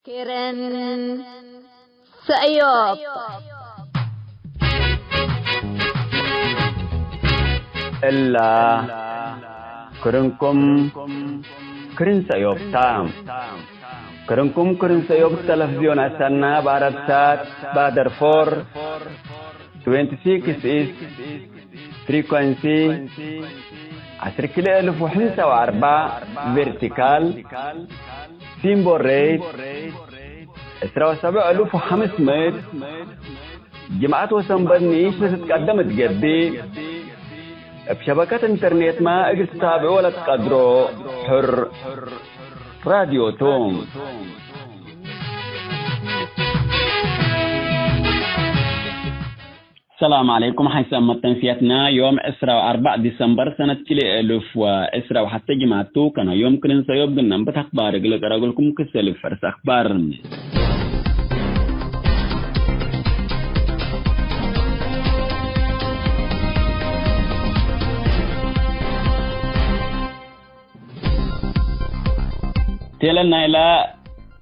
Keren Sayop إلا كرنكم كرن سيوب تام كرنكم كرن سيوب تلفزيون أسنا باربسات بادر 26 is frequency 10,004 vertical symbol rate 7,500 جماعة وسنبنيش بتتقدم تقدي بشبكة انترنت ما اجل تتابعوا ولا تقدروا حر راديو توم. السلام عليكم. حيث تنسيتنا يوم 4 ديسمبر سنة 2010 وحتى جماعتو كان يوم كرن سيوب قلنا بتخبار قلت أقولكم كسل فرس أخبار. تيلنا إلى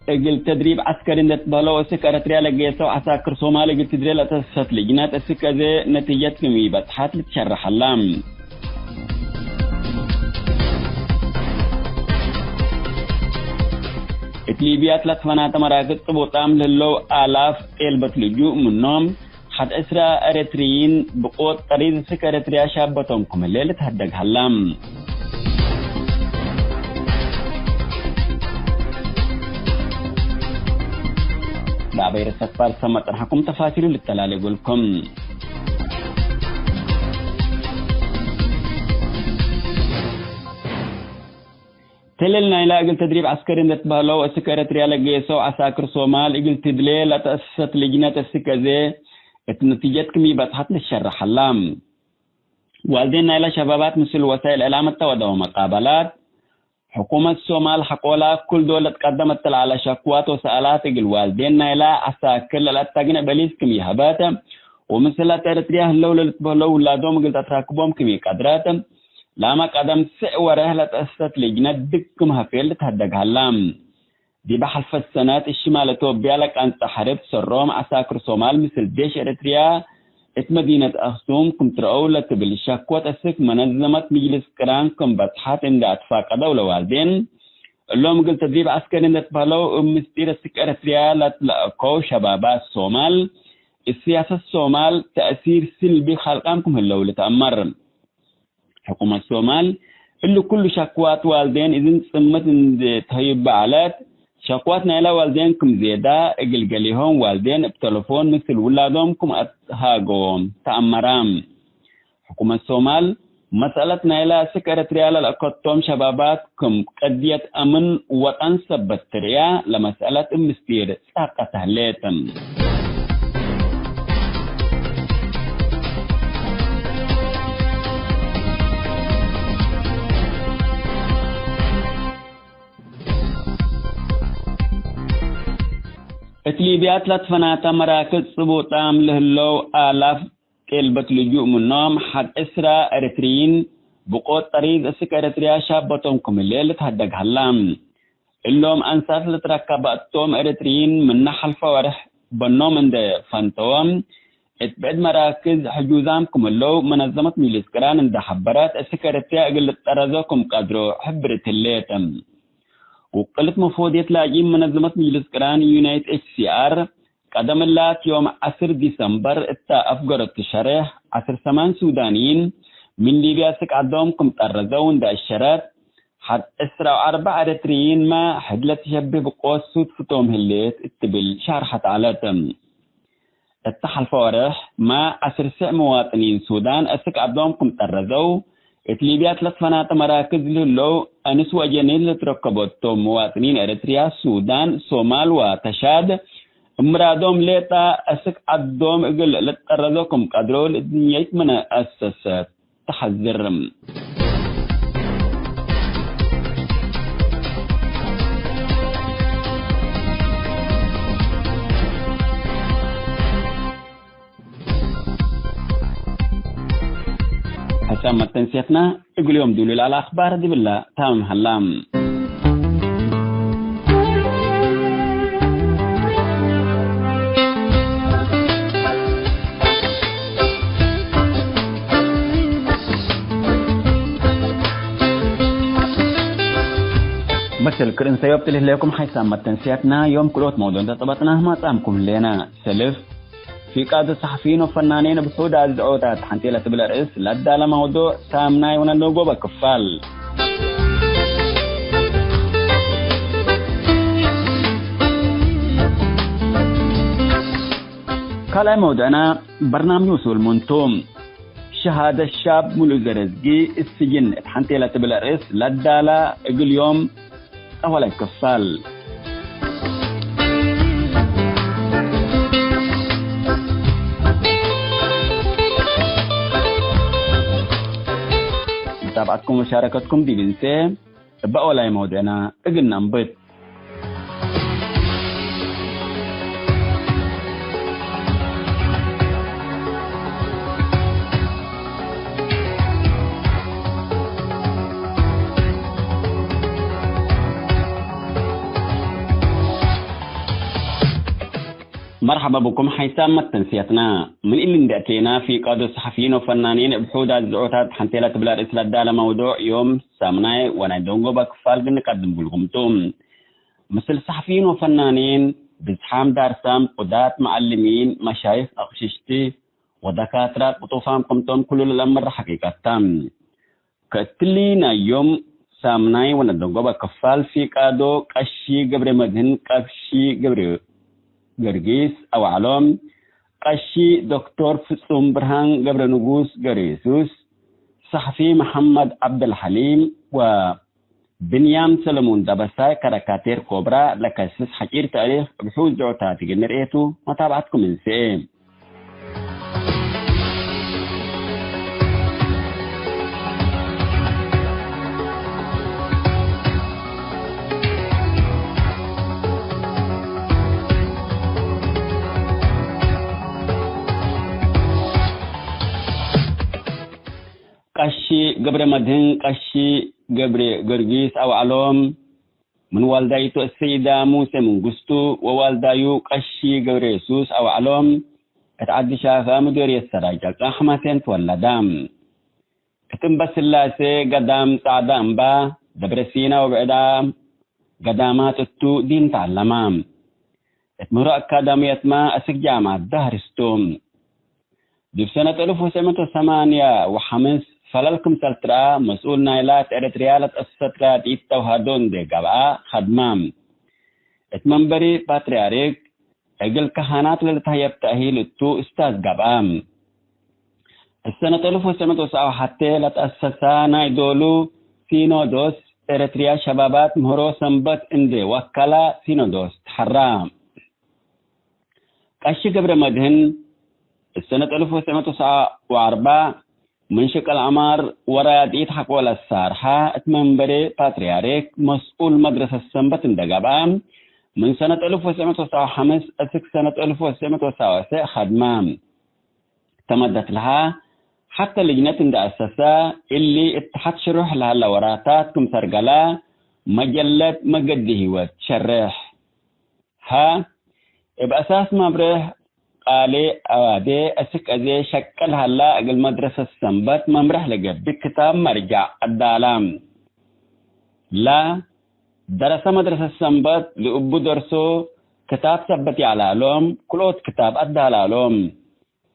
قل تدريب عسكري نتبهلو سكرت ريال جيسو عساكر صومالي قل تدريب لتسفت لجنات السكازي نتيجة كميبة حات لتشرح اللام اتليبيات لتفنات مراكز طبوطام للو آلاف إلبت لجوء منهم حد إسرا أريتريين بقوت طريق سكرت ريال شابتهم كمالي تهدق هلام بعبير السفار سمت رحكم تفاصيل للتلال يقولكم تللنا إلى أجل تدريب عسكري نتبهلو السكرت ريال جيسو عساكر صومال أجل تدلي لتأسست لجنات السكازي النتيجة كمية بتحط للشرح اللام والدينا إلى شبابات مثل وسائل الإعلام التوضع ومقابلات حكومة الصومال حقولا كل دولة قدمت على شكوات وسألات الوالدين إلى عساكر للتقنع بليس كمية هباتا ومثل ترترياه لو لا دوم قلت أتراكبهم كمية قدرات لما قدم سعوة رهلة أسست لجنة دكم هفيل تهدق هلام دي بحلف السنات الشمال توبيا لك أن تحرب سروم عساكر صومال مثل ديش إريتريا مدينة أخسوم كم ترأولة بالشكوات أسك منظمة مجلس كران كم بطحات عند أتفاق دولة والدين اللهم قلت تدريب عسكري نتبهلو مستير السكرة ريالة لأقو شبابات الصومال السياسة الصومال تأثير سلبي خلقانكم اللولة تأمر حكومة الصومال اللي كل شكوات والدين إذن سمت تهيب بعلات شكواتنا إلى والدينكم زيادة قلقليهم والدين بتلفون مثل ولادهم أتهاقهم تأمرام حكومة الصومال مسألتنا إلى سكرة ريال الأقطوم شباباتكم قدية أمن وتنسب بالتريا لمسألة مستير ساقة تهليتم اتليبيات لتفنات مراكز صبوطام لهلو آلاف كلبت لجوء منهم حد إسرا أريتريين بقوت طريق السكرتريا شابتهم كمالي لتهدق هلام اللهم أنساف لتركبتهم أريتريين من نحل فورح بنوم عند فانتوام اتبعد مراكز حجوزام كمالو منظمة ميليسكران عند حبرات السكرتريا قلت ترزوكم قدروا حبرت الليتم وقلت مفوضية لاجين منظمة مجلس كران يونايت HCR قدم اللات يوم 10 ديسمبر اتا أفقر التشريح 10 سمان سودانيين من ليبيا سك عدوم كم ترزون دا الشرات حد اسرع 4 اريتريين ما حدلت تشبه بقوة سود فتوم هليت اتبل شارحت علاتم التحل فورح ما 10 مواطنين سودان اسك عدوم كم ترزو اتليبيات لطفنات مراكز للو أنسوا جنين لتركبتهم مواطنين إريتريا السودان صومال وتشاد مرادهم ليتا أسك عدوم إقل لتقرضوكم قدروا لدنيا من أساسات تحذرم حسام تنسيتنا يقول يوم دولي على أخبار دي بالله تمام هلام سلك إنسيوبت لكم حيث تنسياتنا يوم كلوت موضوع تطبطنا ما تامكم لنا سلف في قاد الصحفيين وفنانين بحود الدعوتات حنتيلة بلا رئيس لدى لموضوع سامناي ونلوغو بكفال قال موضوعنا برنامج وصول منتوم شهادة الشاب ملو زرزقي السجن حنتيلة بلا رئيس لدى اقل يوم أولا كفال متابعتكم ومشاركتكم دي بنسي بأولا موضوعنا اقلنا نبيت مرحبا بكم حيثما تنسيتنا من اللي ندأتينا في قاد الصحفيين وفنانين بحود الزعوتات حنتيلة بلا رئيس لدى موضوع يوم سامناي ونادونغو بكفال بنقدم بلغمتم مثل صحفيين وفنانين بزحام دارسام قدات معلمين مشايخ أقششتي ودكاترة قطوفام قمتم كل الأمر حقيقة كتلينا يوم سامناي ونادونغو بكفال في قادو قشي قبر مدهن قشي قبر جرجيس أو علوم قشي دكتور فصوم برهان قبر نقوس جريسوس صحفي محمد عبد الحليم وبنيام سلمون دبساي كاريكاتير كوبرا لكاسس حكير تاريخ بحوز دعوتاتي جنريتو متابعتكم من سيم قشي قبر مدهن قشي قبر قرقيس أو علوم من والدايتو السيدة موسى من قستو ووالدايو قشي قبر يسوس أو علوم اتعدي شافا مدير السراجة أحمسين تولدام اتم بس اللاسي قدام سعدام با دبر سينا وبعدام قدامات التو دين تعلمام اتمرو أكاديمية ما أسك جامعة دهرستوم دي في سنة 1985 فلالكم سلطرة مسؤول نايلات إريتريالة السطرة ديتا وهادون دي قبعة خدمام اتمنبري باترياريك اقل كهانات للتهيب تأهيل التو استاذ قبعام السنة 1997 لتأسسا نايدولو سينودوس إريتريا شبابات مهرو سنبت اندي وكلا سينودوس تحرام قشي قبر مدهن السنة 1994 منشق العمار وراد يتحق ولا السارحة اتمنبري باترياريك مسؤول مدرسة السنبت اندقابام من سنة 1995 أسك سنة 1996 خدمام تمدت لها حتى لجنة اندأسسا اللي اتحد شروح لها اللوراتات كم سرقلا مجلة مقده وتشرح ها بأساس مبره قالي أوادي أسك أزي شكل هلا أقل مدرسة السنبت ممرح لقب بكتاب مرجع الدالام لا درس مدرسة السنبت لأبو درسو كتاب ثبتي على لوم كلوت كتاب الدالالوم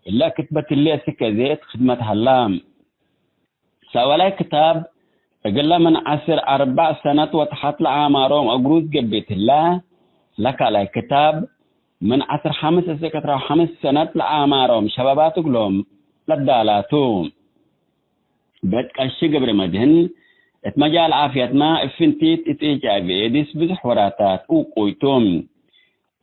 إلا كتبت اللي أسك أزي خدمة هلام سأولاي كتاب أقل من 4 سنة وتحط لعاماروم أقروز قبيت الله لك على كتاب من 5 سنة لعامارهم شبابات قلوم للدالاتهم بيت قشي قبر مدهن اتمجال عافية ما افنتيت اتيجابي ايديس بزح وراتات وقويتهم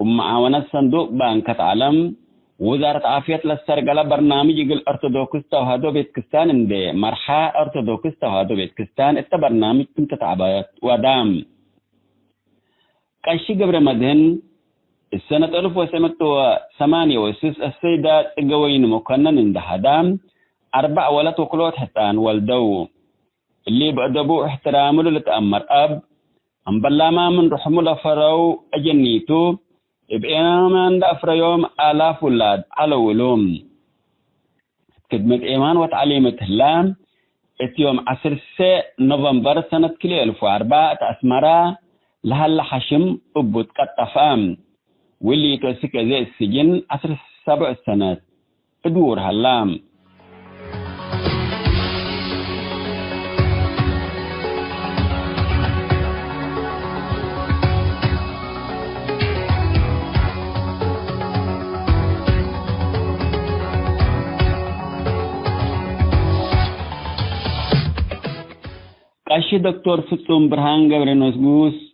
ومعاونة صندوق بانكة عالم وزارة عافية للسرقلة برنامج يقل ارتدوكستا وهادو بيتكستان اندي مرحا ارتدوكستا وهادو بيتكستان اتا برنامج كنت تعبايات ودام قشي قبر مدهن السنة 1908 السيدة تقوين مكنن عند هدام 4 ولد وكلوت حتان والدو اللي بأدبو احترامه لتأمر أب أم بلا ما من رحمه لفرو أجنيتو بإيمان من دأفر يوم آلاف ولاد على ولوم خدمة إيمان وتعليمة هلام اتيوم 10 نوفمبر سنة 2004 تأسمرا لهلا حشم أبوت قطفام واللي تسك زي السجن 17 سنة ادور هلام. قاشي دكتور فطوم برهان قبر نسقوس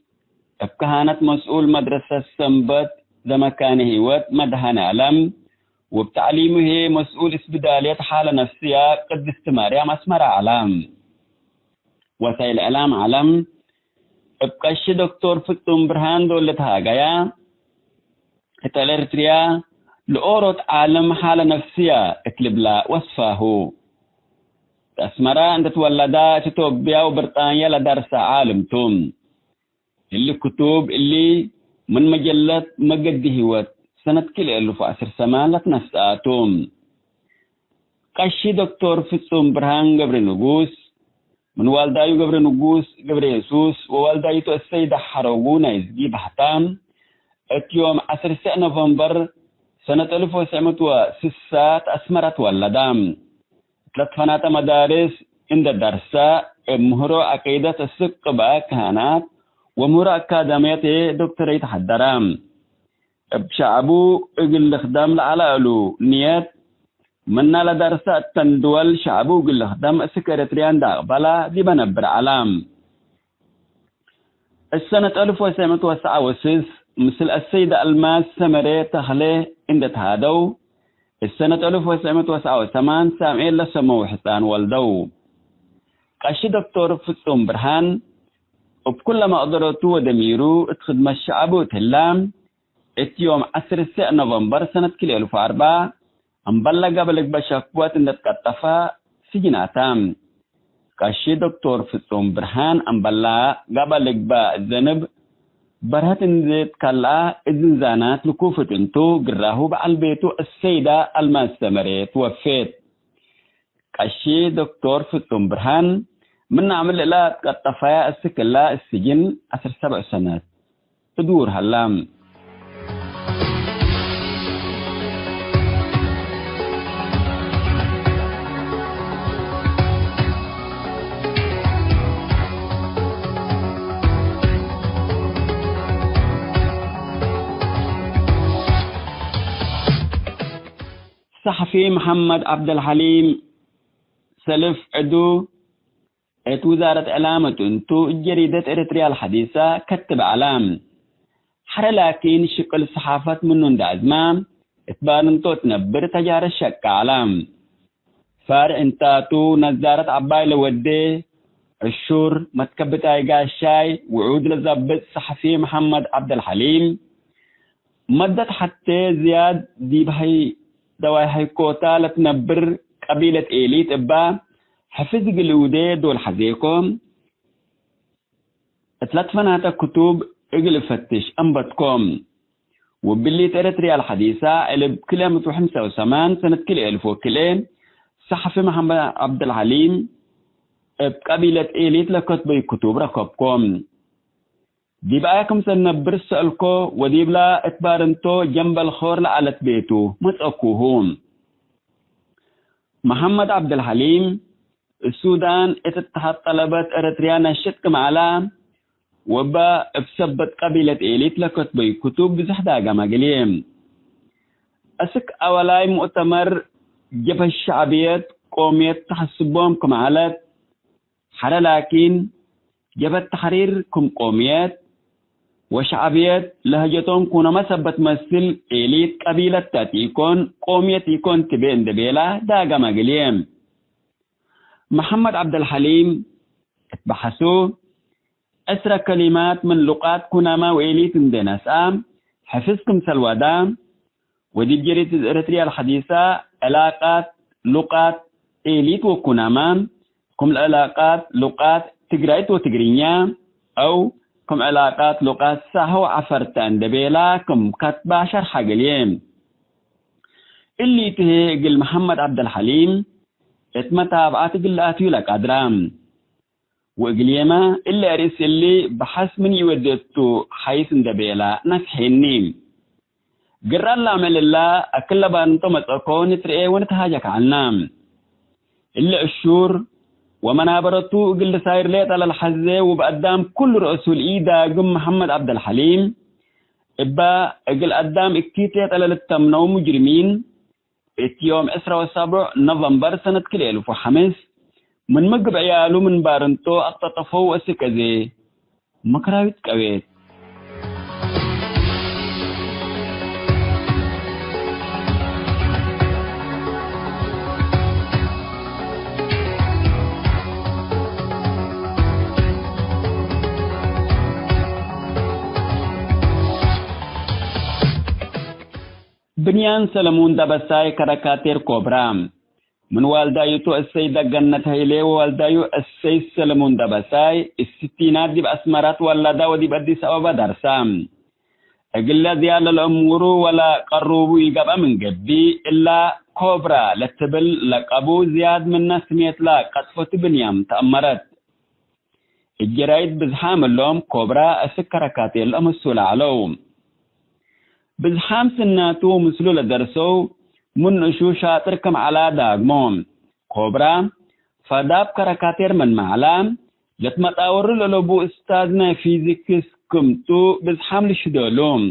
كهانة مسؤول مدرسة السنبت ذا مكان هيوت مدهن علم وبتعليمه مسؤول اسبدالية حالة نفسية قد استمارية مسمر علم وسائل اعلام علم بقاش دكتور فطوم برهان دولتها قايا اتالرتريا لأورط عالم حالة نفسية اكلب لا وصفه اسمرا عند تولدا تتوبيا وبرطانيا لدرس عالم توم اللي كتب اللي من مجلة مجد هوت سنة كل 1010 سمان لتنساتهم قاشي دكتور فطوم برهان قبر نقوس من والدايو قبر نقوس قبر يسوس ووالدايو السيدة حروقونا يزجي بحتام اتيوم 10 نوفمبر سنة 1906 أسمرت ولدام 3 فنات مدارس عند درسة مهرو عقيدة السقبة كهانات ومهرو أكاديمية دكتورية حدرام بشعبو اقل خدام لعلالو نيات منا لدرسة تندول شعبو اقل خدام السكرتريان داقبلا دي بنبر علام السنة 1909 مثل السيدة الماس سمري تخلي عند تهادو السنة 1909 سامعين لسمو حسان والدو قاشي دكتور فطوم برهان وبكل ما قدرتو ودميرو اتخدم الشعب وتهلام اتيوم 10 نوفمبر سنة 2004 انبلغ بلغ بشاكوات اندت كتفا سجناتام قاشي دكتور فطوم برهان انبلغ بلغ بزنب برهت انزيت كلا ازنزانات لكوفة انتو قراهو بعل بيتو السيدة الماس سمري توفيت قاشي دكتور فطوم برهان من عمل لا قطفايا السكلا السجن 17 سنة تدور هلام صحفي محمد عبد الحليم سلف عدو وزارة علامة انتو جريدة اريتريا الحديثة كتب علام حر لكن شكل صحافة منون دازمام اتبان انتو تنبر تجار الشك علام فار انتاتو نزارة عباي لودي الشور متكبت ايقا الشاي وعود لزبط صحفي محمد عبد الحليم مدت حتى زياد دي بهي دواي هاي كوتا لتنبر قبيلة إيليت إبا حفظ قلودي دول حزيكم 3 فناتا كتب اقل فتش أنبتكم وباللي تريتريا الحديثة اللي بكلام 5 سنة كل 1000 وكلين صحفي محمد عبد الحليم بقبيلة إيليت لكتب كتب ركبكم دي بقاكم سنبر سألكو ودي بلا اتبارنتو جنب الخور لعلت بيتو متأكوهم محمد عبد الحليم السودان اتتحد طلبات اريتريانا شتكم على وبا بسبت قبيلة إيليت لكتب كتب بزحدا قماقليم أسك أولاي مؤتمر جبه الشعبيات قومية تحسبهم كم علت حرى لكن جبت تحرير كم قوميات وشعبيات لهجتهم كنا مسبت مثل إليت قبيلة تاتيكون قومية يكون تبين دبيلة داقا مقليم محمد عبد الحليم اتبحثوا أسرى كلمات من لقات كنما وإليت مدينة سام حفظكم سلوادام ودي جريت الإريتريا الحديثة علاقات لقات إليت وكنما كم العلاقات لقات تقرأت وتقرينيا أو كم علاقات لقات سهو عفرتان دبيلا كم كتبا شرح قليم اللي تهيقل محمد عبد الحليم اتمتابعات قلاتي لك أدرام وإقليما إلا أريس اللي بحس من يودتو حيث اندبيلا نفحيني قرر الله عمل الله أكل بانتو متأكون ترئي ونتهاجك عنام إلا الشور ومنابرتو قل ساير ليت على الحزة وبقدام كل رؤسو الإيدة قم محمد عبد الحليم إبا قل قدام اكتيتيت على التمنو مجرمين يوم 17 نوفمبر سنة 2005 من مقب عيالو من بارنتو التطفو السكزي مكراويت كويت بنيان سلمون دبساي كراكاتير كوبرام من والدايتو السيدة جنة هيلي ووالدايو السيد سلمون دبساي الستينات دي بأسمرات والدا ودي بدي سبب درسام أقل ديال الأمور ولا قربوا يقبع من قبي إلا كوبرا لتبل لقبو زياد من نسميت لا قطفة بنيام تأمرت الجرايد بزحام اللوم كوبرا السكركاتير الأمسول علوم بزحام سناتو مسلو لدرسو من نشو شاطر كم على داغموم كوبرا فداب كراكاتير من معلام لتمتاور للبو استاذنا فيزيكس كمتو بزحام لشدولوم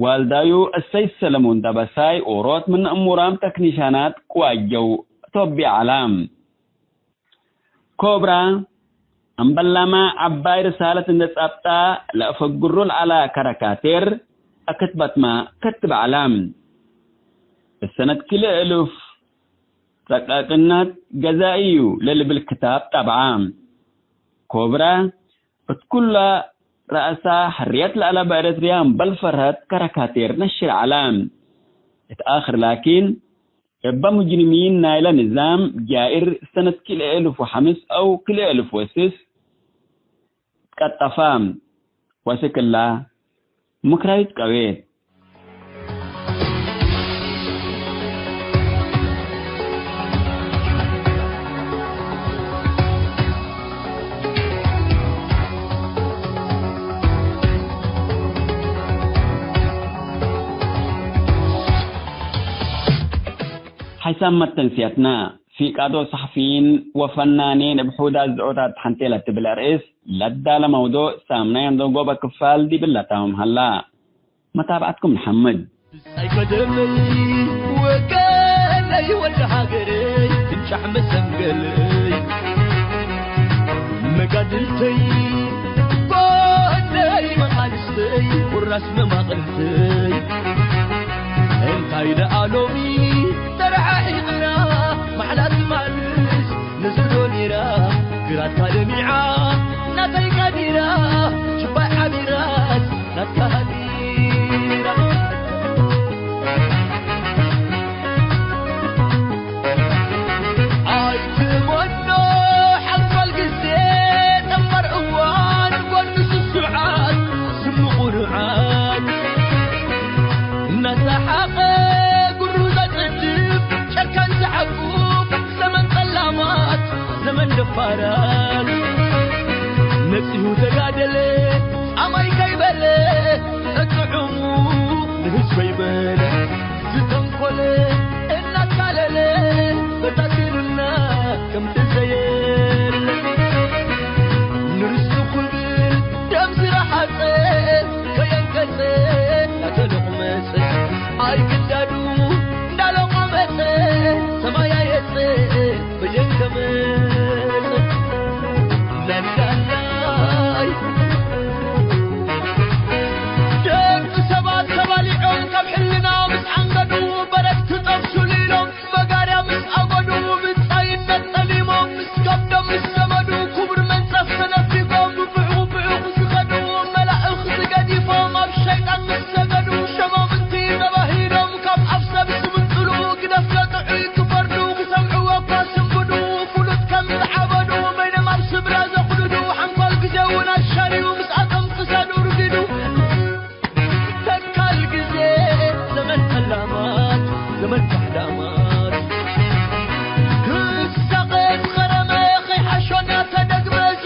والدايو السيد سلمون دبساي اوروت من امورام تكنيشانات كواجو توبي علام كوبرا أمبلما عباي رسالة نتسابتا لأفقرول على كراكاتير أكتبت ما كتب علام السنة كل ألف رقاقنات جزائيو للي بالكتاب طبعا كوبرا بتكل رأسا حريات لألا بأريتريان بل فرهت كراكاتير نشر علام اتآخر لكن يبقى مجرمين نايل نظام جائر سنة كل ألف وحمس أو كل ألف وسس كتفام وسك الله مكرايت كويت حسام التنسيتنا في قادو صحفيين وفنانين بحودا الزعودات حنتيلة بالرئيس لدى لموضوع سامنا يندو قوبة كفال دي بلتهم هلا متابعتكم محمد وكالي والحاقري تنشح مسنقلي مقادلتي قولي مقالستي والرسم مقلتي انتاي لألومي ترعى إغنا محلات مالس نزلو نيرا قرات كالميعا ناتي قادرا شباي حبيرات ناتك هديرا عايت منو حرف القزيت أمر عوان ونس السعاد سمو قرعان الناس حقا كان زعفوف زمن طلامات زمن دفارات نفسه تقادلي عماي كيبلي اتعمو نهس ويبلي زتنقلي الناس قاللي بتاكلنا كم تزيل نرسو كل دمز راحتي كينكسي لا تلقمس اي كدادو سمايا يسي بين كمان لنكالاي جبت سبات سباليعون كم حلنا مس عنقدو برك تطفشو ليلهم بقاريا مس أقدو بتساين نتقليمهم مس قبدا مس سمدو كبر من سفنا فيكم ببعو بعو سخدو ملائخ سقديفهم أبشيطان مس سقدو شمام انتي نباهيرهم كم أفسا بسم انتلو قدفتا تعيد زمن تحدامات السقيت خرمي خي حشونا تدق بس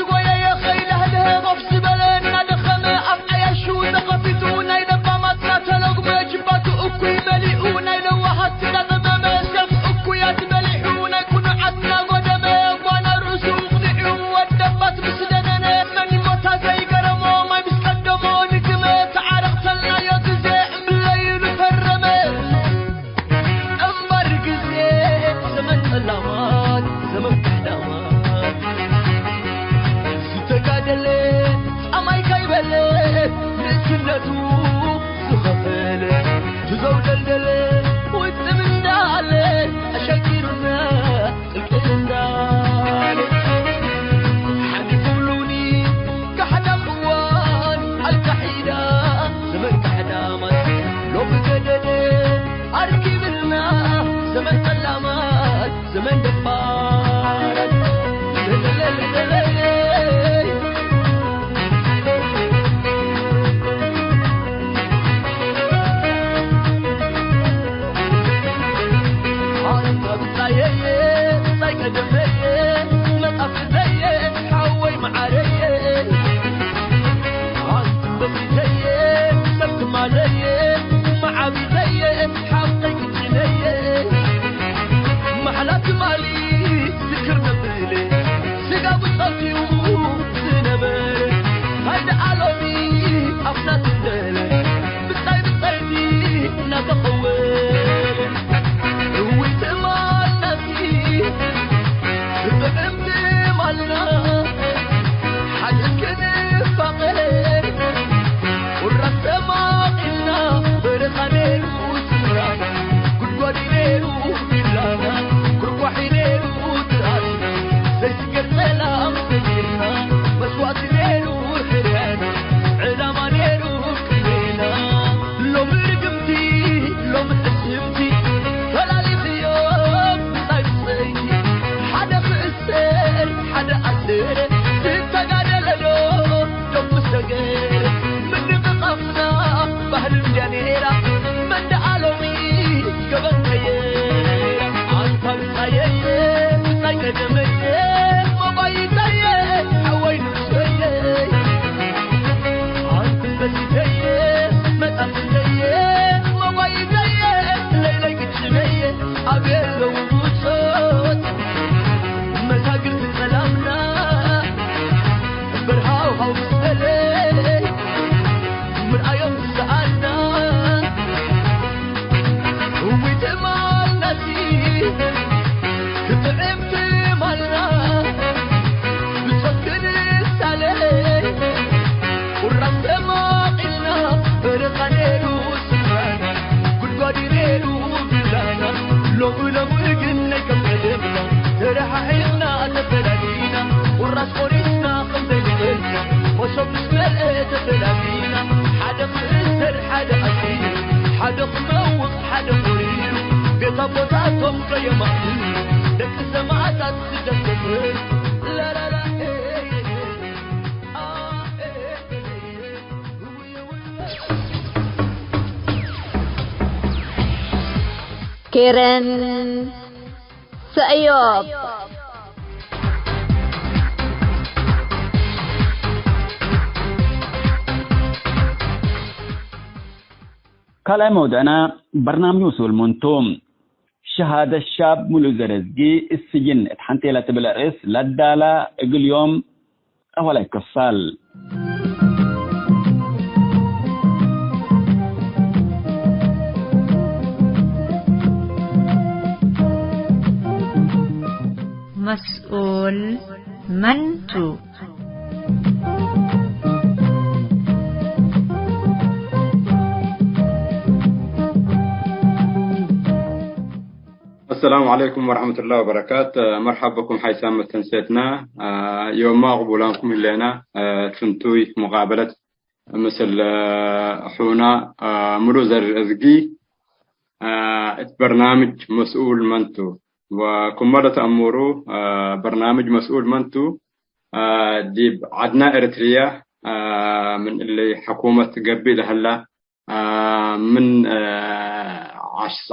Karen Sayop. كلام ودنا برنامج وصول منتوم شهادة الشاب ملو زرزقي السجن اتحنتي لا تبلا رئيس لدالا اقل يوم اولا كفال مسؤول منتو السلام عليكم ورحمة الله وبركاته. مرحبا بكم حيثما تنسيتنا يوم ما قبولانكم اللينا تنتوي مقابلة مثل حونا مروز الرزقي برنامج مسؤول منتو وكمالة أمورو برنامج مسؤول منتو دي عدنا إريتريا من اللي حكومة قبل هلا من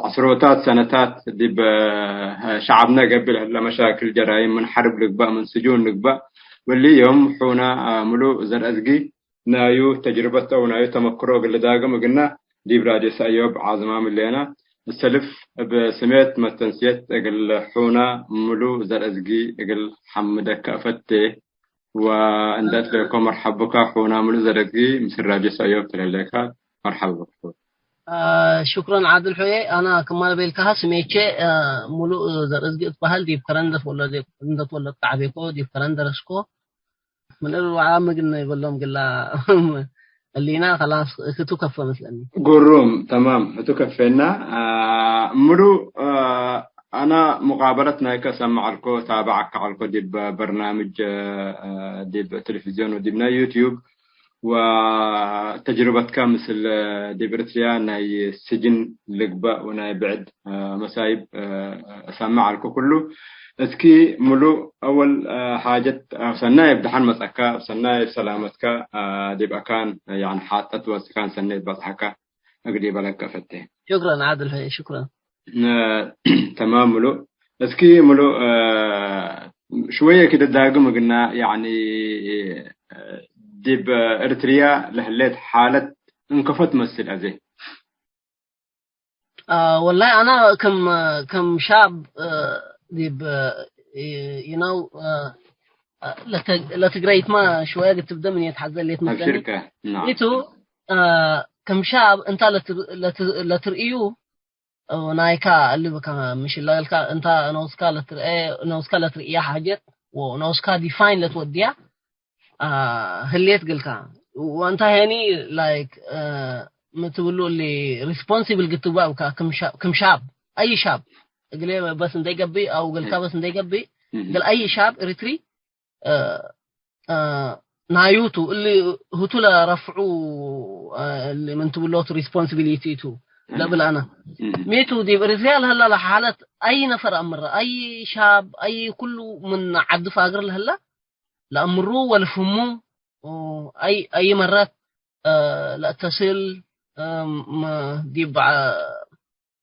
عشرات سنوات دي شعبنا قبل هلا مشاكل جرائم من حرب لقباء من سجون لقباء واللي يوم حونا ملو زرزقي نايو تجربته ونايو تمكرو قل داقم قلنا دي برادي سأيوب عازمام اللينا السلف بسميت متنسيت قل حونا ملو زرزقي قل حمدك فتي واندت لكم مرحبك حونا ملو زرزقي مثل راجي سأيوب تلاليك مرحبا بك. شكرا عادل حوي انا كمان بالكها سميتشي ملو زرزقي بحال دي فرندف ولا دي فرندف ولا تعبيكو دي فرندرسكو من الوعام قلنا يقول لهم قلا اللينا خلاص كتو كفى مثلني قروم تمام تكفينا مرو أنا مقابلتنا كسمع الكو تابعك على الكو دي برنامج دي تلفزيون ودينا يوتيوب وتجربتك مثل دي بريتريا ناي سجن لقبة وناي بعد مسايب سمع الكو كله اسكي ملو أول حاجة سناي بدحن مسأكا سناي سلامتك دي بأكان يعني حاطت وسكان سناي بضحكا أقدي بلك فتة شكرا عادل هي شكرا تمام ملو اسكي ملو شوية كده داقم قلنا يعني دي بإريتريا لهلت حالة انكفت مسل أزي والله أنا كم شاب دي you know لا تقريت ما شوية قد تبدأ من يتحزن ليت مثلني الشركة نعم ليتو كم شاب أنت لا ترئيو ونايكا اللي بكا مش اللي لك أنت نوسكا لا ترئيا حاجات ونوسكا ديفاين لا توديا هليت قلك وأنت هني like ما تقولوا اللي responsible قد تبقى كم شاب أي شاب قال بس ندي قبي أو قلك بس ندي قبي قال أي شاب إريتري نايوتو اللي هتولا رفعوا اللي من تقولوا responsibility تو لا بلا أنا ميتو دي برزيال هلا لحالة أي نفر أمر أي شاب أي كله من عبد فاقر هلا لأمرو ولا فهمو أي مرات لا تصل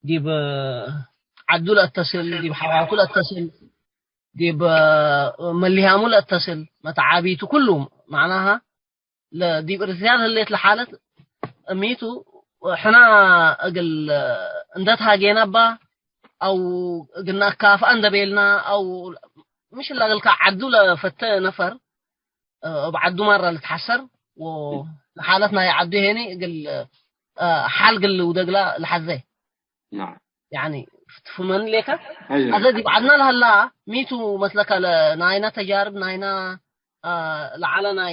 دي عدو لا تصل دي بحواتو لا تصل دي مليهامو لا تصل متعابيتو كلهم معناها لا دي برزيال هلا لحالة ميتو حنا أقل اندتها جينا با أو قلنا كاف أندبيلنا أو مش اللي قلك عدو لفتة نفر بعدو مرة لتحسر وحالتنا يعدو هني قل حال قل ودقلا لحزه نعم يعني فمن ليك أيوة. هذا دي بعدنا لها لا ميتو مثلك ناينا تجارب ناينا لعلنا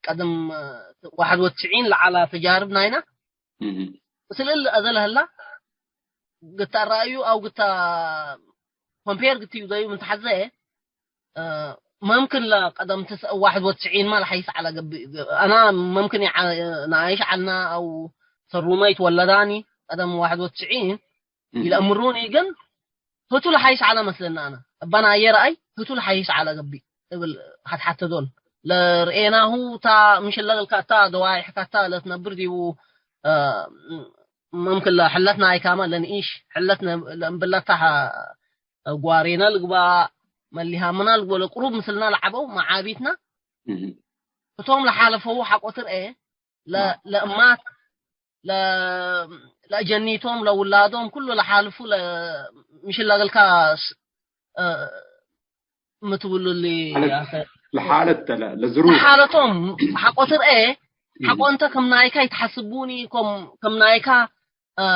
قدم 91 على تجارب ناينا بس اللي أذل هلا قلت رأيه أو قلت كومبير قلت يضايق من تحزه ممكن لا قدم 91 ما راح يسعى على أنا ممكن نعيش عنا أو صروميت ولا داني قدم 91 إلى أمروني جن هتول حيس على مثلنا أنا بنا أي رأي هتول حيس على قبي حتى دول لا رأيناه تا مش اللي الكاتا دواعي حكاتا لا تنبردي و ممكن لا حلتنا أي كمان لنعيش حلتنا لنبلتها قوارينا لقبا مليها منال ولا قروب مثلنا لعبوا مع عابيتنا فتوم لحالفوا حقوتر إيه لا أمات لا جنيتهم لو ولادهم كله لحالفوا مش اللي الكاس ما تقولوا لي يا أخي لحالة لظروف حالتهم حقوتر إيه حقو أنت كم نايكا يتحسبوني كم نايكا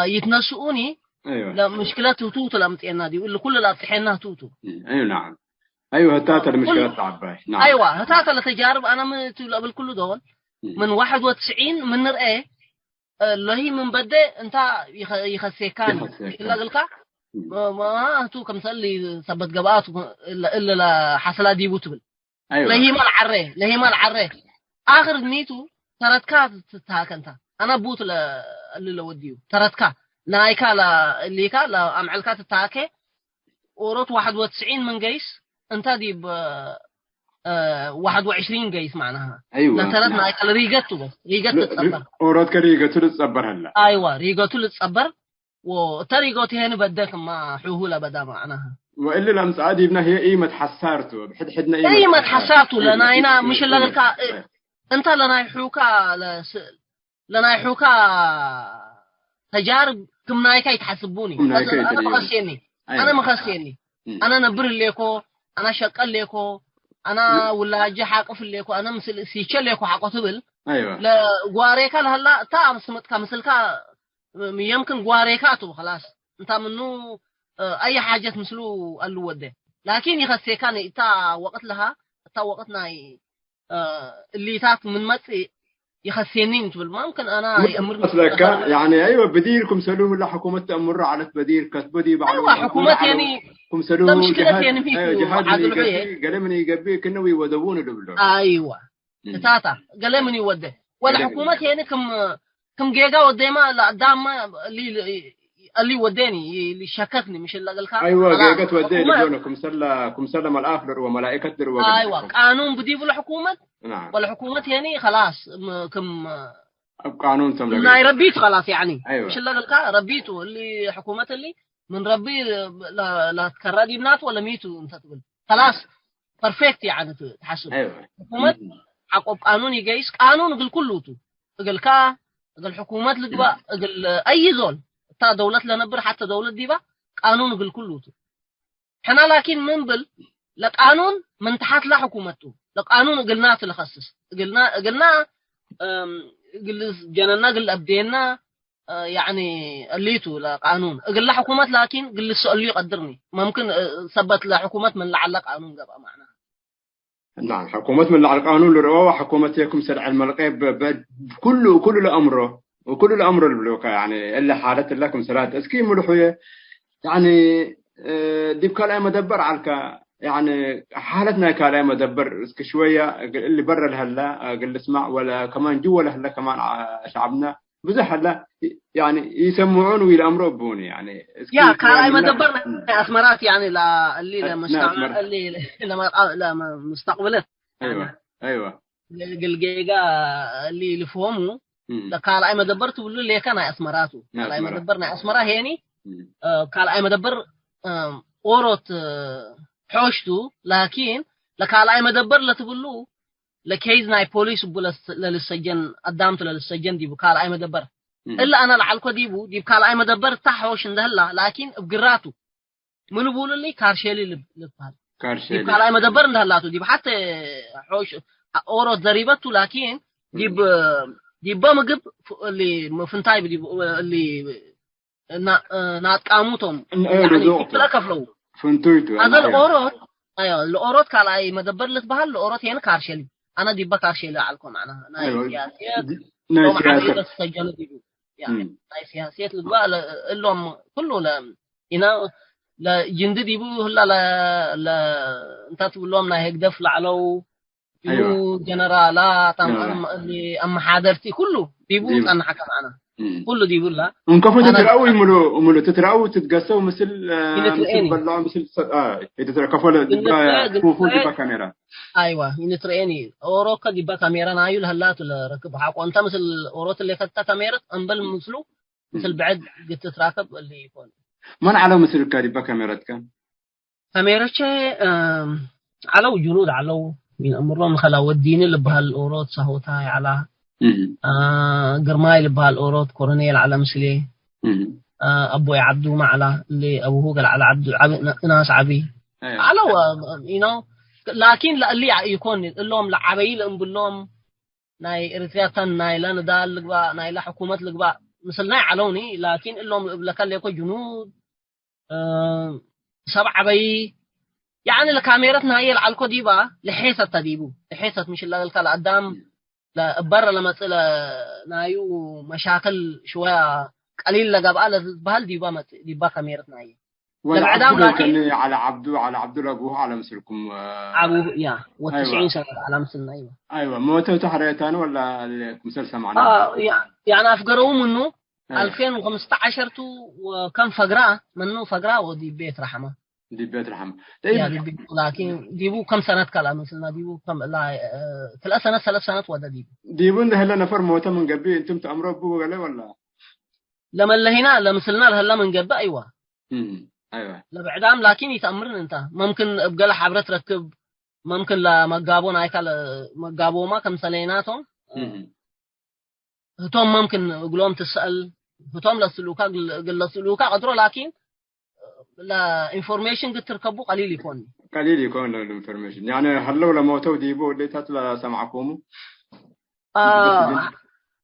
يتنسؤوني أيوة لا مشكلات توتو لم تينا دي ولا كل لا تحينها توتو أيوة نعم أيوة هتاتا المشكلات تعباي نعم أيوة هتاتا التجارب أنا من تقول قبل كل دول من 91 من رأي اللي هي من بدء أنت يخسيكان إلا قلك ما تو كم سلي ثبت قبات إلا لا حصلات دي بوتبل أيوة لا هي ما العرة آخر نيتو ترتكات تتاكنتا أنا بوت اللي لو وديو ترتكا نايكا لا اللي كا لا أمعلكات تتاكي وروت 91 من قيس أنت دي ب 21 قيس معناها أيوة لا ترى نايكا ريقتو بس ريقت تصبر وروت كريقتو تصبر هلا أيوة ريقتو تصبر وتريقتي هنا بدك ما حوهولا بدا معناها وإلا لمس عادي ابنه هي قيمة حسارته حدنا قيمة حسارته لناينا مش اللي لك أنت لنا يحوكا تجارب كم نايكا يتحسبوني أنا مخسيني أنا مخسيني أنا نبر ليكو أنا شقل ليكو أنا ولا جي حاقف ليكو أنا مثل سيشل ليكو حاقو تبل أيوة لا قواريكا لهلا تا سمتكا مثلكا يمكن قواريكاتو خلاص أنت منو أي حاجة مثلو قالوا وده لكن يخسيكاني تا وقت لها تا وقتنا اللي تاك من متي يخسينين تقول ممكن أنا يأمر لك يعني أيوة بديلكم سلوه لا حكومة تأمر على بديل كتبدي بعد أيوة حكومة يعني كم سلوه لا مشكلة يعني فيكم جهاد قال من يقبي كنا ويودون دبلو أيوة تاتا قال من يوده ولا حكومة يعني كم جيجا وديما لا دام اللي وداني اللي شككني مش اللي قال ايوه جيجا تودي لونكم سلم الاخر وملائكه دروا ايوه قانون بدي ولا حكومه نعم ولا حكومه يعني خلاص كم قانون تم لا ربيت خلاص يعني أيوة. مش اللي قال ربيته اللي حكومه اللي من ربي لا تكردي بنات ولا ميتوا انت تقول خلاص بيرفكت يعني تحسب ايوه حكومه عقب قانون يجيس قانون قال كلوته قال كا قال حكومات لقبا قال اي زول تا دولة لنبر حتى دولة دي با قانون قال كلوته احنا لكن منبل لقانون من تحت لا حكومته لقانون قلنا تلخصص قلنا قل جننا قل ابدينا يعني الليتو لقانون قل لا حكومات لكن قل السؤال اللي يقدرني ممكن ثبت لحكومات من لعل قانون قبا معنا نعم حكومة من لعل قانون لروا حكومة يكم سرع الملقب كل الأمره وكل الأمر البلوكا يعني إلا حالة لكم سلات اسكيم ملحوية يعني دي بكالة مدبر على يعني حالتنا كالة مدبر اسك شوية اللي برا الهلا قل اسمع ولا كمان جوا الهلا كمان شعبنا بزح هلا يعني يسمعون ويلأمروا بوني يعني يا كالة مدبرنا أثمرات يعني اللي لمستعمل اللي لما مستقبله أيوة الجيجا اللي لفهمه قال أي مدبر تقول له ليه كان أسمراته قال أي مدبرنا أسمرة هني قال أي مدبر أوروت حوشته لكن لقال أي مدبر لا تقول له لكيز ناي بوليس بولا للسجن قدامته للسجن دي قال أي مدبر إلا أنا لعلكو ديبو دي قال أي مدبر تحوش ندهلا لكن بقراته منو بقول لي كارشيلي لبهال كارشيلي قال أي مدبر ندهلاته دي حتى حوش أوروت ضريبته لكن دي بمجب اللي مفنتاي بدي اللي ناتقاموتهم يعني كلا كفلو فنتويتو هذا الأوروت أيوة الأوروت كلا مدبر لك بحال الأوروت هنا كارشلي أنا دي بكارشلي علىكم معناها ناي سياسيات ناي سياسيات السجن دي يعني ناي سياسيات لدوا اللهم كله لا هنا لا جند دي بو لا انت تقول لهم نا هيك دفل علو أيوة. جنرالات اللي حاضرتي كله ديبو أنا حكم أنا كله ديبو لا انكفوا تتراوي ملو تتراوي تتقسوا مثل بلعوا مثل يتكفوا كوفو دي كاميرا أيوة ينتريني أوروكا دي كاميرا نايل هلات ركب حق وأنت مثل أوروت اللي خدتها كاميرا أنبل مثله مثل بعد قلت تراكب اللي يكون من على مثل كادي كاميرا كاميرا شيء على جنود على من أمرهم خلاو الدين اللي بهالأوروت صهوتاي على قرماي اللي بهالأوروت كورنيل على مسلي أبوي عبدو معلا اللي أبوه قال على عبدو ناس عبي على لكن اللي يكون اللهم لعبي لهم باللهم ناي إرثياتن ناي لنا دال لقبا ناي لحكومة لقبا مثلنا علوني لكن اللهم لكن يكون جنود سبع عبي يعني الكاميرتنا هي العلقة دي بقى لحيثة تديبو لحيثة مش اللي قال قدام لا برا لما تلا نايو مشاكل شوية قليل لقبا بهال دي بقى كاميرتنا هي لبعدام لكن على عبدو أبوه على مثلكم أبوه يا و90 سنة على مثلنا أيوة موتوا تحريتان ولا مسلسل معنا يعني أفقروا منه 2015 وكم فقرة منه فقرة ودي بيت رحمة دي بيت رحمة يعني لكن ديبو كم سنة كلا مثلنا ديبو كم لا 3 سنوات ودا ديبو ده هلا نفر موته من قبل انتم تأمروا بو ولا لما اللي هنا لمثلنا هلا من قبل أيوة أيوة لبعدام لكن يتأمرن انت ممكن ابقى له حبرة تركب ممكن لا مقابون هاي كلا مقابو ما كم سنيناتهم هتوم ممكن يقولون تسأل هتوم للسلوكا قل للسلوكا قدروا لكن لا انفورميشن قد تركبوا قليل يكون الانفورميشن يعني هل لو موتوا ديبو اللي تطلع سمعكم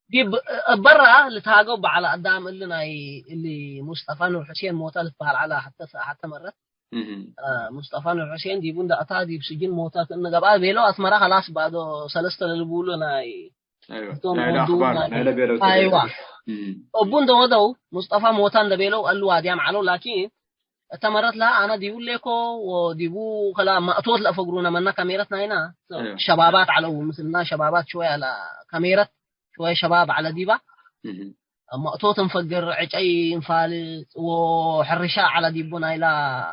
دي برا لتهاجوا على قدام اللي مصطفى نور حسين موتا لتبهل على حتى مرة مصطفى نور حسين دي بوندا أتا دي بسجن موتا إن قبل بيلو أسمرا خلاص بعده سلسلة اللي بيقولوا ايوه لا اخبار لا بيرو ايوه ابون دو مصطفى موتان دبيلو قالوا واديام علو لكن تمرت لها انا ديبو ليكو وديبو خلا ما اطوت لافغرونا من كاميرتنا هنا شبابات على مثلنا شبابات شويه على كاميرا شويه شباب على ديبا ما اطوت نفجر عجي انفال وحرشا على ديبو نايلا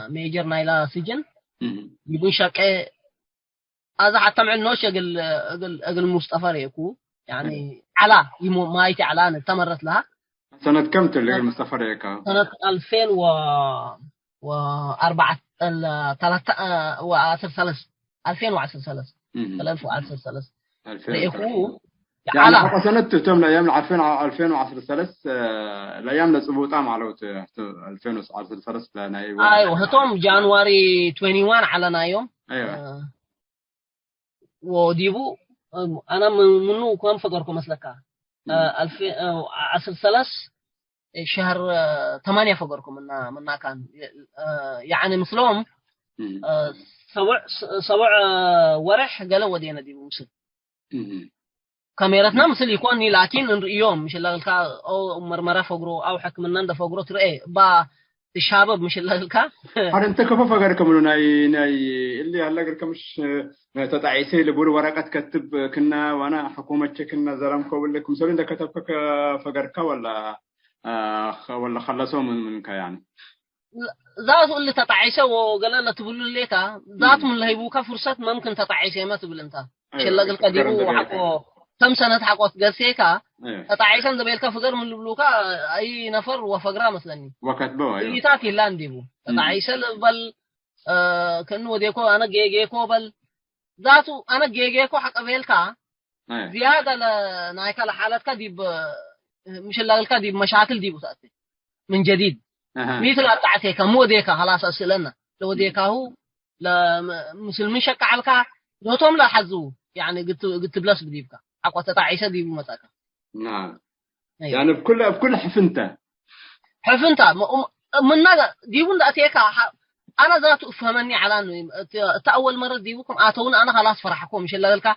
ميجر نايلا سجن يبون شاكي هذا حتى مع النوش اقل مصطفى ريكو يعني على مايتي على تمرت لها سنة كم تلقى مصطفى ريكا؟ سنة 2004 2010 ريكو يعني حتى سنة تتم الأيام 2010 الأيام لصبوطة معلوت 2010 لنايو أيوه هتوم جانواري 21 على نايوم أيوه وديبو أنا منو كم فكركم مسلكا 2010 شهر 8 فكركم منا كان يعني مثلهم سبع ورح قالوا ودينا ديبو مسل كاميرتنا مثل يكون لكن اليوم مش اللي او مرمره فقرو او حكمنا ده فقرو ترى با الشباب مش اللي هل انت كيف فقركم ناي اللي هلا قلت مش تتعيسي اللي بقول ورقه كتب كنا وانا حكومه كنا زلمكم ولا لكم سوري انت كتبك فقرك ولا خلصوا منك يعني ذات اللي تتعيسه وقال لنا تقول لك ذات من اللي هيبوك فرصه ممكن تتعيسه ما تقول انت مش اللي قلت ديبو حقه كم سنة حقوت قرسيكا تتعيشن دبيلكا فقر من لبلوكا أي نفر وفقرا مثلاً وكتبوا اللي تاكي لان ديبو تتعيشن بل كأنه ديكو أنا جيجيكو بل ذاتو أنا جيجيكو حق أبيلكا زيادة لنايكا لحالتك ديب مش اللي قلت ديب مشاكل ديبو سأتي من جديد مثل أبتعتيكا مو ديكا خلاص أسلنا لو ديكا هو مسلمين شك علىك لو توم لا حزو يعني قلت بلاش بديبكا أقوى تتعيشة دي بمساكة نعم أيوة. يعني بكل حفنته من نجا ديبون أتيكا أنا ذات أفهمني على إنه تأول مرة ديبوكم أتون أنا خلاص فرحكم مش اللي قالك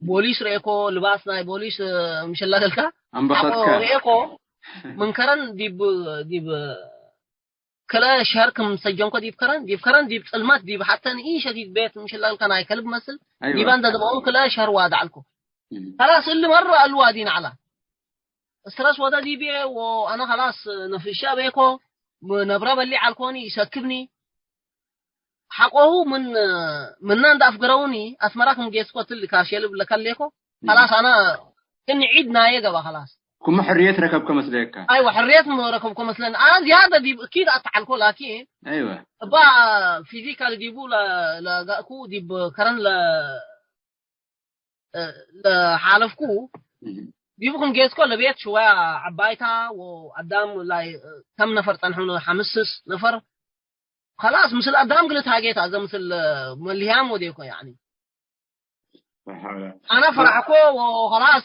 بوليس ريكو لباسنا بوليس مش اللي قالك أنبسطك ريكو من كرن ديب كلا شهركم سجنكو ديب كرن ديب المات ديب حتى إيش ديب بيت مش اللي قالك أنا كلب مثل أيوة. ديبان ده بقول كلا شهر وادع لكم خلاص اللي مرة الوادين على استرس ودا دي بيه وأنا خلاص نفشا بيكو نبرة اللي عالكوني يسكبني حقه من ناند أفقروني أسمراكم جيسكوت اللي كاشيل لكاليكو خلاص أنا إني عيد نايقة خلاص كم حرية ركبكم مسلك أيوة حرية ركبكم مثلا أنا زيادة دي أكيد أتعلكو لكن أيوة با فيزيكال ديبو لا كو ديب كرن حالفكو بيبقون جيسكو لبيت شوية عبايتها وقدام لاي كم نفر تنحون 5 نفر خلاص مثل قدام قلت هاجيتها زي مثل مليام وديكو يعني أنا فرحكو وخلاص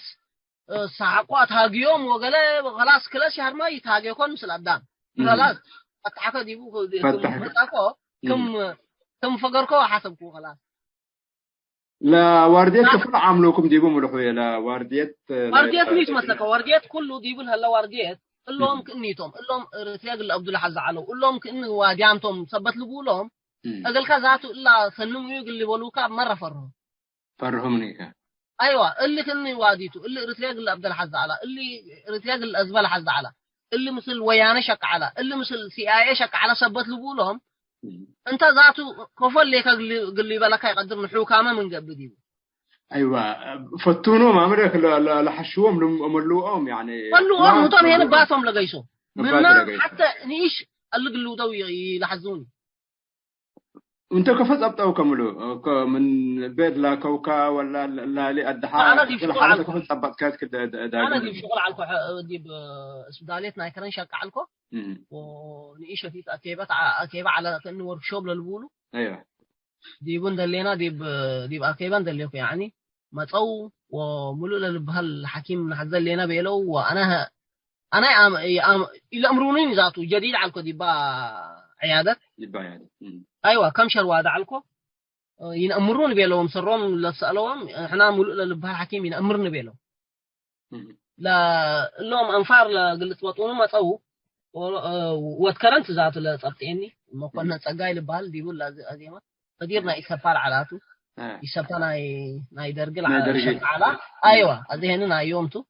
سحقو أتهاجيوم وقال خلاص كل شهر ما يتهاجيكون مثل قدام خلاص أتحكو ديبوكو كم فقركو حسبكو خلاص لا وارديت كفر عاملوكم ديبو ملوخية لا وارديت ميش مسلكة وارديت كله ديبون هلا وارديت اللهم كنيتهم اللهم رتياج عبد الله حز علو اللهم كأنه واديامتهم ثبت لقولهم أقل كذاتو إلا سنم يقول لي بلوكا مرة فرهم نيكا أيوة اللي كني واديتو اللي رتياج عبد الله حز على اللي رتياج الأزبال حز على اللي مثل ويانا شك على اللي مثل CIA شك على ثبت لقولهم أنت ذاته كفل ليك قل لي بالك يقدر الحكامة من قبل دي أيوة فتونهم أمريك لحشوهم لملوهم يعني ملوهم مطور هنا باتهم لقيسو منا حتى نيش اللي قلوا دوي لحزوني أنت كفت أبطأو كملو من بيت لا كوكا ولا لا لأدحاء أنا دي شغل على كفت أبط كات كده أنا دي شغل على دي بسوداليتنا كرن شك عنكو ونعيش في أكيبة على كأنه وركشوب للبولو أيوة دي بندلينا دي أكيبة ندليك يعني ما تصو وملو لبهالحكيم نحزل لنا بيلو وأنا الأمرونين ذاته جديد على دي با عيادة يبقى عيادة أيوة كم شهر وادع لكم ينأمرون بيلهم سرهم لا سألوهم إحنا ملؤ للبها حكيم ينأمرن بيلهم لا لهم أنفار لقلت وطنهم ما تقو وذكرنت ذات لا تبتيني ما كنا تجاي لبال ديقول لازم قديرنا يسافر على يسافر ناي درجل على أيوة هذه يومتو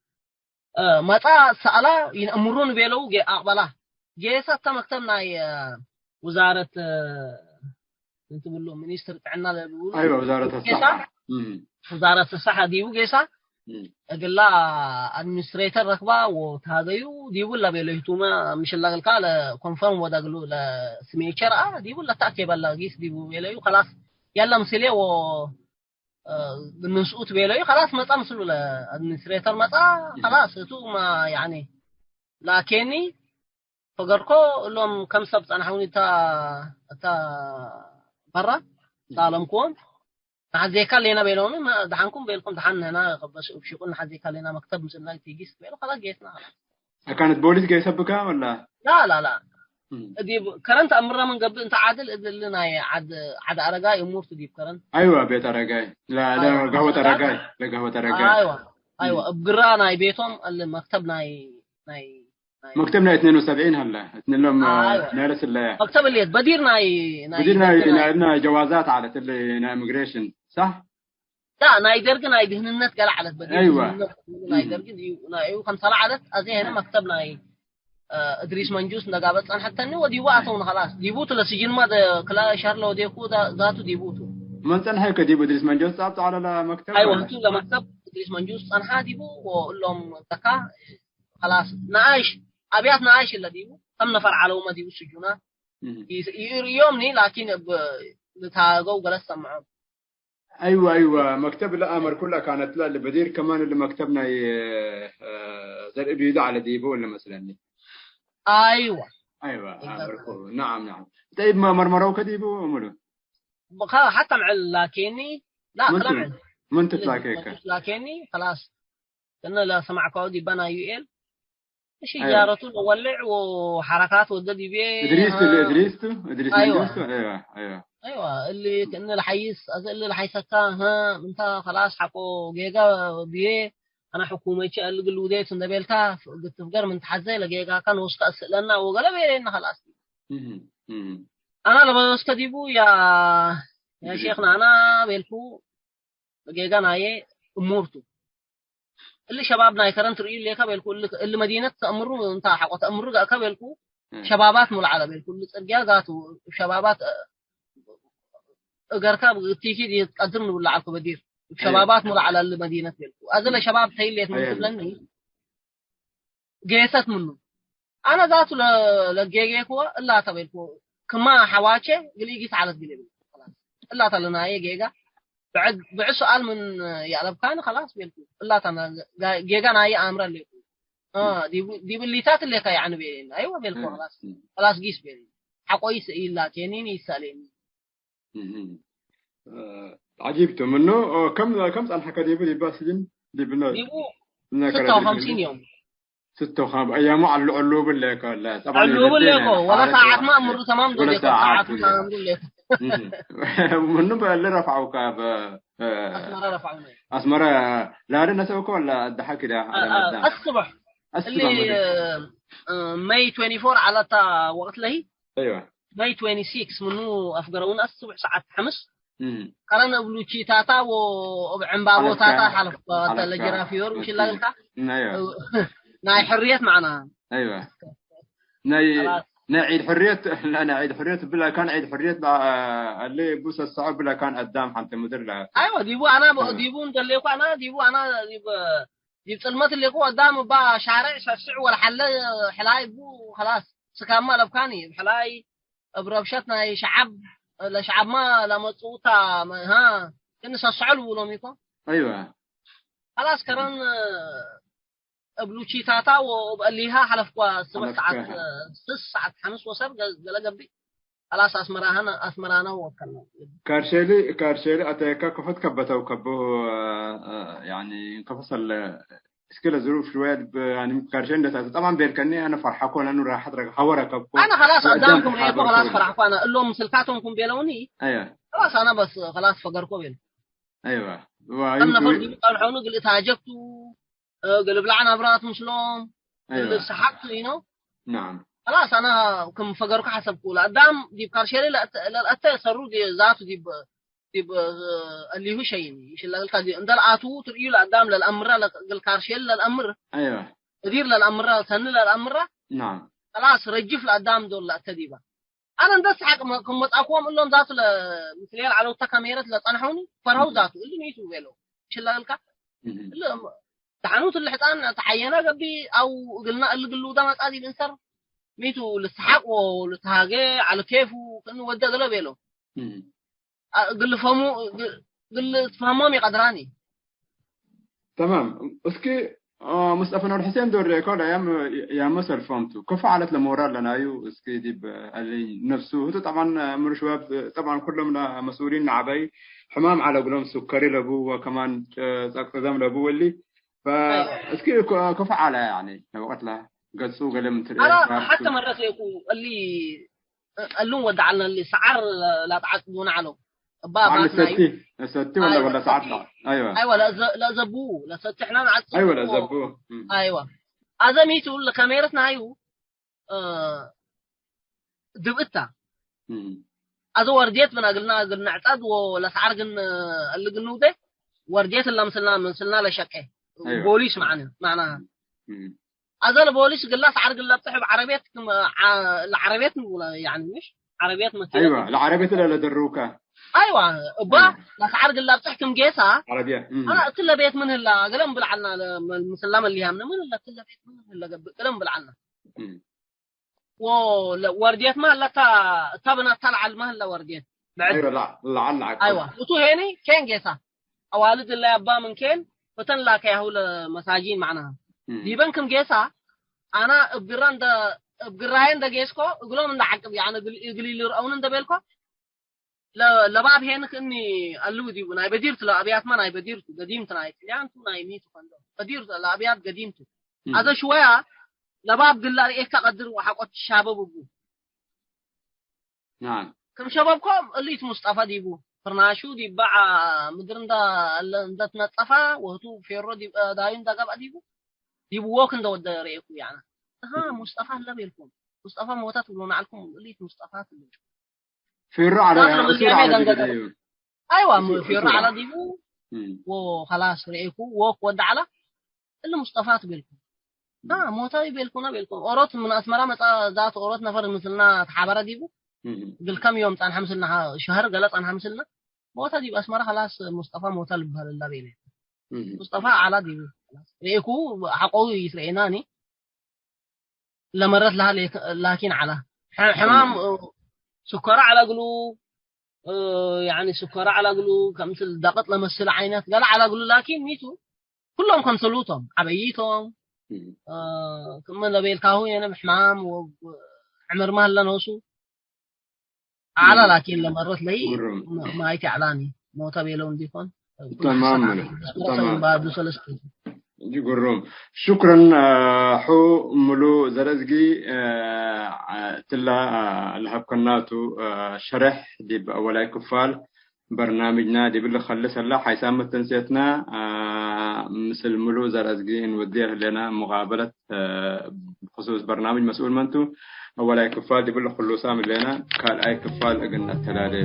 متى سألا ينأمرون بيلو جي أقبله جيسا كمكتبنا وزارة انت بقول له مينستر عنا بيقولوا ايوه وزاره الصحه وزاره الصحه ديو جيسا اقول لا ادمنستريتور ركبه وتهاجيو دي ولا بيلهتوما مش لا قال كونفيرم ودا قالوا لا سميتشر دي ولا تاكي بلا جيس دي بيلهيو خلاص يلا مسلي و بالمسؤول بيلهيو خلاص ما تمسلوا الادمنستريتور متى خلاص تو ما يعني لكني فقرقو لهم كم سبت انا حاولت تا برا سالمكم حزيك لنا بينهم ما دحنكم بينكم دحن هنا بس بشكل حزيك لنا مكتب مثل تيجي بينه خلاص جيتنا كانت بوليس جاي يسبكها ولا لا دي كرنت امرنا من قبل انت عادل لنا عاد ارجاي امور تجيب كرنت ايوه بيت ارجاي لا قهوه ارجاي قهوه ارجاي ايوه بقرانا بيتهم اللي مكتبنا مكتبنا 72 هلا اثنين لهم نارس الله مكتب اللي بديرنا جوازات على اللي اميجريشن صح لا نايدرج نايدهن النت قال على بدير ايوه نايدرج نايو خمس عدد ازي هنا مكتبنا ادريس منجوس نقابت ان حتى انه ودي وقتهم خلاص ديبوتو لسجن ما كلا شهر لو ديكو ذاته ديبوتو من تنحي كديب ادريس منجوس صابت على المكتب ايوه انتو لمكتب ادريس منجوس انحا ديبو وقول لهم تكا خلاص نعيش أبيات نعيش اللي ديبو كم نفر على وما ديبو سجونا يومني لكن بتاعو جلس معهم ايوه مكتب الامر كلها كانت لا اللي بدير كمان اللي مكتبنا زي بيدو على ديبو ولا مثلا ايوه نعم طيب ما مرمروا كديبو عمرو حتى مع لكني لا كلام من تتلاقيك لكني خلاص كنا لا سمع كودي بنا يو شيء جارته مولع وحركات وددي بيه ادريس ايوه اللي كان الحيس اللي الحيسكا ها انت خلاص حقو جيجا بيه انا حكومتي قال له وديت ندبلتا قلت فقر من تحزي لجيجا كان وسط لنا وقال بينا خلاص انا لما استديبو يا شيخنا انا بيلكو جيجا ناي امورته اللي شبابنا يكرن تريل ليك بالكل اللي مدينه تأمروا انت حق تأمروا كبلكو شبابات مول على بالكل صرجا ذاتو شبابات غركاب تيجي دي تقدرن ولا على بدير شبابات مول على المدينه بالكو ازل شباب تيليت من قبلني جيست منه انا ذاتو لجيجيكو الا تبلكو كما حواچه قليقيت على الدليل خلاص الا تلنا جيجا بعد سؤال من يعلب كان خلاص بيلكو الله تنا جيجانا اي امر اللي دي بالليتات اللي كان يعني بين ايوه بيلكو خلاص قيس بين حقويس الا تنين يسالين عجيبته منه كم سنه حكى دي باسجن دي بنو 56 يوم 56 ايام على اللعوب اللي كان لا طبعا اللعوب اللي ولا ساعات ما امر تمام دول ساعات ما امر لك منو بقى اللي رفعوا كاب اسمر رفعونا اسمر لا رنا سوكو ولا الضحك كده على الصبح اللي ماي 24 على تا وقت لهي ايوه ماي 26 منو افقرون الصبح ساعه 5 قرنا بلوتشي تاتا وعنبابو تاتا حلف الجرافيور مش لا لك ايوه ناي حريات معنا ايوه عيد حرية لا عيد حرية بلا كان عيد حرية اللي بوس الصعب بلا كان قدام حتى مدير لا ايوه ديبو انا ديبو انت اللي انا ديب صلمت اللي قدام با شارع شارع ولا حلاي بو خلاص سكامه لبكاني حلاي بربشتنا شعب لا شعب ما لا مصوتا ها كنا سصعلوا لهم يكون ايوه خلاص كرن بلوتشي تاتا وبقليها حلف كوا 7 ساعات 6 ساعات 5 وصل قال قبي خلاص اسمرانا وكلنا كارشيلي اتيكا كفت كبته وكبه يعني كفصل اسكيل ظروف شويه يعني متكرشين ده طبعا بيركني انا فرحكم لانه راح اترك حورك انا خلاص قدامكم ايه خلاص فرحكم انا اقول لهم سلكاتكم بيلوني ايوه خلاص انا بس خلاص فقركم بيل ايوه انا فرضي طلعوني قلت هاجبتوا قلب لعنا برات مشلوم اللي سحقت نعم خلاص انا كم فقركم حسبكم قدام دي كارشيري لا لا صاروا دي ذاته دي اللي هو شيء ايش اللي قال دي اندل اتو تريو لقدام للامر للكارشيل للامر ايوه تدير للامر سن للامر نعم خلاص رجف لقدام دول لا تديبا انا ندس حق كم متاقوم لهم ذاته مثل على الكاميرا لا طنحوني فرهو ذاته اللي نيتو بيلو ايش اللي قال اللي تحنوت اللي حطان تحينا قبي او قلنا اللي قالوا ده ما تادي بنسر ميتو للسحق ولتهاجي على كيفه كانه ودا له بيلو قل فهموا قدراني تمام اسكي مصطفى نور حسين دور ريكورد يا مصر فهمتوا كيف فعلت المورال لنا ايو اسكي دي اللي نفسه هو طبعا من شباب طبعا كلهم مسؤولين عبي حمام على قولهم سكري لابو وكمان تقدم لابو اللي فاسكي كيف على يعني وقت له قصو قلم انا حتى مره اللي قالوا ودعنا اللي سعر لا تعقدون عليه بابا ستي ولا ساعات ايوه لا زبوه لا ستحنا عاد ايوه لا زبوه ايوه هذا ميتو لكاميرتنا ايوه دبقتها هذا ورديت من قلنا اعتاد ولا سعر قلنا اللي قلناه ده ورديت اللي مثلنا لشقه أيوة. بوليس معناها هذا البوليس قال له سعر قال له بتحب عربيات العربيات يعني مش عربيات مثل ايوه العربيات اللي دروكه ايوه با لا سعر قال له بتحكم جيسها عربيه انا قلت له بيت من هلا قلم بالعنا المسلمه اللي همنا من هلا قلت له بيت من هلا قلم بالعنا ورديت ما هلا تبنا طلع ما هلا ورديت ايوه لا لعل ايوه وتو هني كان جيسها اوالد اللي ابا من كان فتن لاك يا هو المساجين معناها دي بنكم جيسها انا بقراين دا جيسكو يقولون من عقب يعني يقولي لي رأون دا بيلكو لا باب هناك اني قالوا دي وانا بديرت الابيات ما انا بديرت قديمت انا يعني تو نايميت فندو بديرت الابيات قديمت هذا شويه لباب قال لي ايه تقدر وحقت الشباب ابو نعم كم شبابكم اللي مصطفى ديبو فرناشو دي باع مدرن دا تنطفا وهتو فيرو دي داين دا قبا ديبو ووكن دا ودا ريكو يعني مصطفى لا بيلكم مصطفى موتات بلونا عليكم اللي مصطفى فيرو على ايوه فيرو على ديبو وخلاص ريكو ووك ود على اللي مصطفى بيلكم موتاي بيلكم اوروت من اسمرا متا ذات اوروت نفر مثلنا تحبره ديبو بالكم يوم طن حمسلنا شهر قلت عن حمسلنا موتا دي اسمرا خلاص مصطفى موتا لبها لله مصطفى على ديبو خلاص ريكو حقو يسريناني لمرت لها لكن على حمام سكر على قلوب يعني سكر على قلوب كمثل دقت لمسل عينات قال على قلوب لكن ميتو كلهم كنسلوتهم عبيتهم كمان لبيل كاهو يعني حمام وعمر مهلا نوسو على لكن لمرت لي ما هيك اعلاني موتا بيلون ديفون تمام بعد سلسله جيقولهم شكرا حو ملو زرزقي تلا الهبكناتو شرح دي بأولاي كفال برنامجنا دي بالله خلص الله حيسام التنسيتنا مثل ملو زرزقي نوديه لنا مقابلة بخصوص برنامج مسؤول منتو أولاي كفال دي بالله خلصام لنا قال أي كفال أقلنا التلالي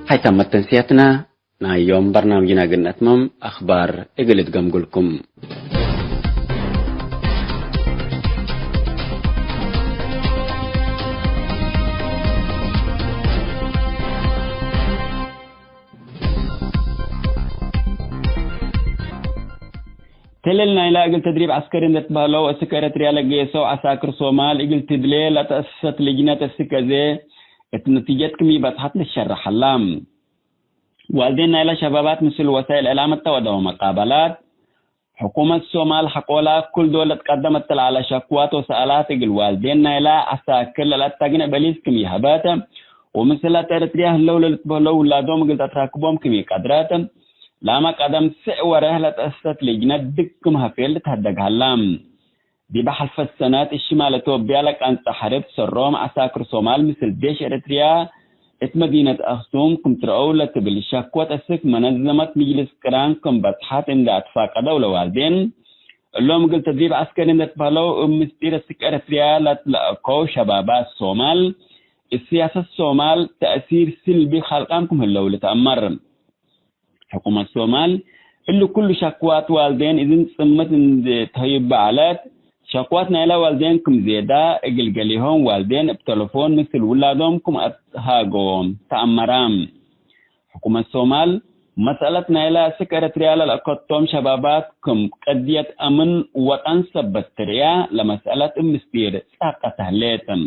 حيث تنسيتنا يوم برنامجنا قلنا تمام أخبار إقلت قمقلكم تللنا إلى أقل تدريب عسكري نتبهلو السكرة ريالة جيسو عساكر صومال أقل تدليل لتأسست لجنة السكازي النتيجة كمية بتحط للشرح اللام والدينا إلى شبابات مثل وسائل الإعلام التوضع ومقابلات حكومة الصومال حقولا كل دولة قدمت على شكوات وسألات الوالدين إلى عساكر للتقنع بليس كمية هباتا ومثل ترتريا اللولة لتبهلو ولادهم قلت أتراكبهم كمية قدرات لما قدم سعوة رهلة أسست لجنة دكم هفيل تهدق هلام دي بحلف السنات الشمال توبيا لك أن تحرب سروم عساكر صومال مثل ديش إريتريا مدينة أخسوم كم ترأولة بالشكوة السك منظمة مجلس كران كم بطحات عند أتفاق دولة والدين اللهم قلت تدريب عسكري نتبهلو مستير السكرتريا لتلقوا شبابات الصومال السياسة الصومال تأثير سلبي خلقانكم اللولة تأمر حكومة الصومال اللي كل شكوات والدين إذن سمت تهيب بعلات شكواتنا إلى والدينكم زيادة قلقليهم والدين بتلفون مثل ولادهم أتهاقوهم تأمرام حكومة الصومال مسألتنا إلى سكرتريا للأقطوم شباباتكم قدية أمن وتنسب التريا لمسألة مستير ساقة تهليتم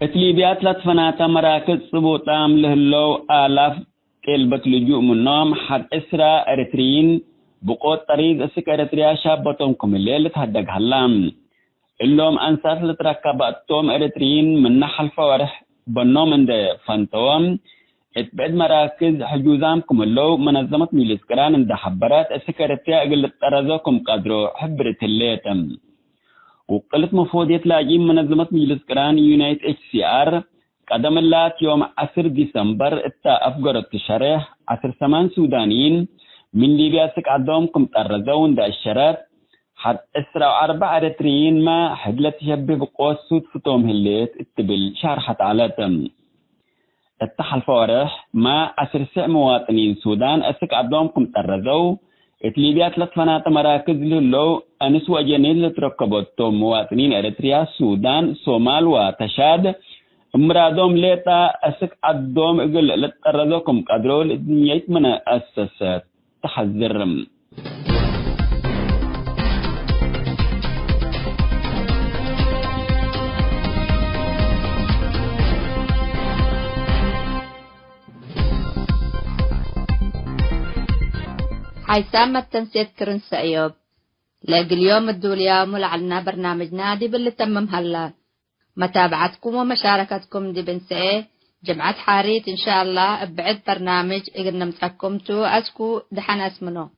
اتليبيات لطفنات مراكز صبوطام لهلو آلاف قلبت لجوء منهم حد إسرى أريتريين بقوة طريق السكرتريا شابتهم كم الليل تهدق هلام اللهم أنسات لتركبتهم أريتريين من نحل فورح بنوم عند فانتوم اتبعد مراكز حجوزام كم اللو منظمة ميليس كران عند حبرات السكرتريا قلت ترزوكم قدروا حبرة الليتم وقلت مفوضية لاجين منظمة مجلس كران يونايت HCR قدم اللات يوم 10 ديسمبر أفقر التشريح 10 سودانيين من ليبيا سكعدهم كم ترزون دا الشرات حد أسرع 4 أريتريين ما حدلت شبه بقوة سود فتوم هليت اتبل شارحت علاتم التحل فورح ما 10 مواطنين سودان أسكعدهم كم ترزو اتليبيا 3 مراكز للو أنس وجنين لتركبتهم مواطنين أريتريا سودان صومال وتشاد امرادهم ليتا أسك عدهم اقل لتقرذوكم قدروا لدنيا من أساسات تحذرم حيثما التنسيق كرنس أيوب لاقي اليوم الدوليا ملعلنا برنامج نادي باللي تمم هلا متابعتكم ومشاركتكم دي بنسئ جمعة حاريت إن شاء الله بعد برنامج إقنا متحكمتو أسكو دحنا اسمنو